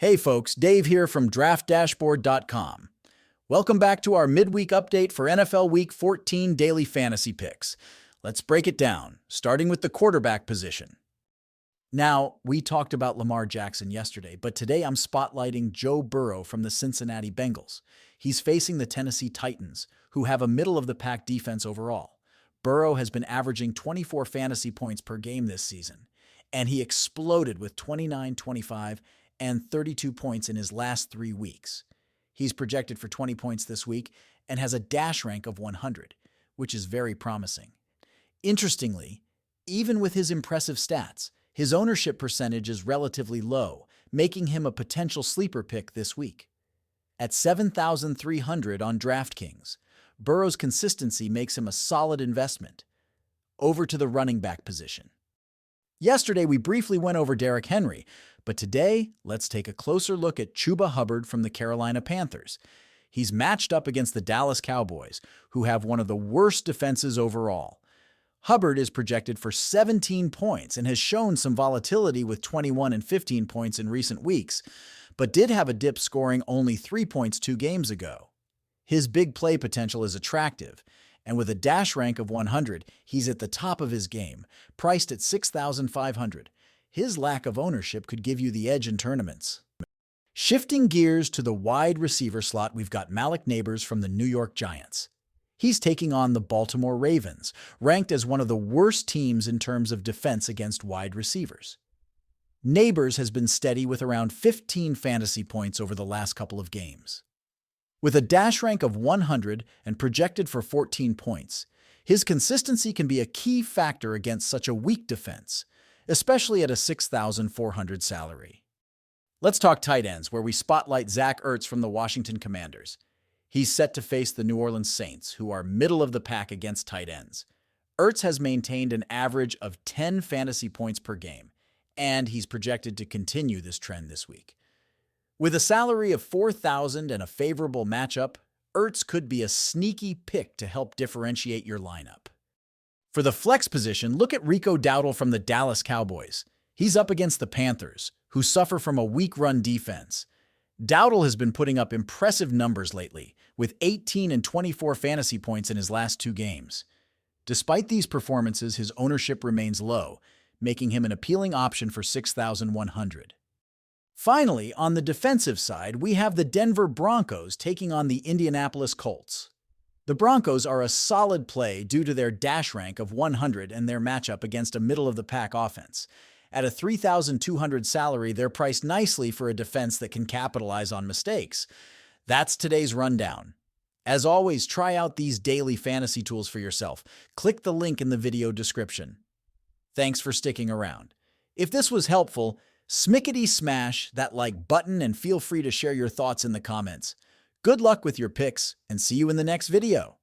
Hey folks, Dave here from DraftDashboard.com. Welcome back to our midweek update for NFL Week 14 daily fantasy picks. Let's break it down, starting with the quarterback position. Now, we talked about Lamar Jackson yesterday, but today I'm spotlighting Joe Burrow from the Cincinnati Bengals. He's facing the Tennessee Titans, who have a middle-of-the-pack defense overall. Burrow has been averaging 24 fantasy points per game this season, and he exploded with 29, 25, and 32 points in his last 3 weeks. He's projected for 20 points this week and has a dash rank of 100, which is very promising. Interestingly, even with his impressive stats, his ownership percentage is relatively low, making him a potential sleeper pick this week. At 7,300 on DraftKings, Burrow's consistency makes him a solid investment. Over to the running back position. Yesterday, we briefly went over Derrick Henry, but today, let's take a closer look at Chuba Hubbard from the Carolina Panthers. He's matched up against the Dallas Cowboys, who have one of the worst defenses overall. Hubbard is projected for 17 points and has shown some volatility with 21 and 15 points in recent weeks, but did have a dip scoring only 3 points 2 games ago. His big play potential is attractive, and with a dash rank of 100, he's at the top of his game, priced at 6,500. His lack of ownership could give you the edge in tournaments. Shifting gears to the wide receiver slot, we've got Malik Nabers from the New York Giants. He's taking on the Baltimore Ravens, ranked as one of the worst teams in terms of defense against wide receivers. Nabers has been steady with around 15 fantasy points over the last couple of games. With a dash rank of 100 and projected for 14 points, his consistency can be a key factor against such a weak defense, especially at a 6,400 salary. Let's talk tight ends, where we spotlight Zach Ertz from the Washington Commanders. He's set to face the New Orleans Saints, who are middle of the pack against tight ends. Ertz has maintained an average of 10 fantasy points per game, and he's projected to continue this trend this week. With a salary of $4,000 and a favorable matchup, Ertz could be a sneaky pick to help differentiate your lineup. For the flex position, look at Rico Dowdle from the Dallas Cowboys. He's up against the Panthers, who suffer from a weak run defense. Dowdle has been putting up impressive numbers lately, with 18 and 24 fantasy points in his last 2 games. Despite these performances, his ownership remains low, making him an appealing option for 6,100. Finally, on the defensive side, we have the Denver Broncos taking on the Indianapolis Colts. The Broncos are a solid play due to their dash rank of 100 and their matchup against a middle-of-the-pack offense. At a 3,200 salary, they're priced nicely for a defense that can capitalize on mistakes. That's today's rundown. As always, try out these daily fantasy tools for yourself. Click the link in the video description. Thanks for sticking around. If this was helpful, smash that like button and feel free to share your thoughts in the comments. Good luck with your picks, and see you in the next video.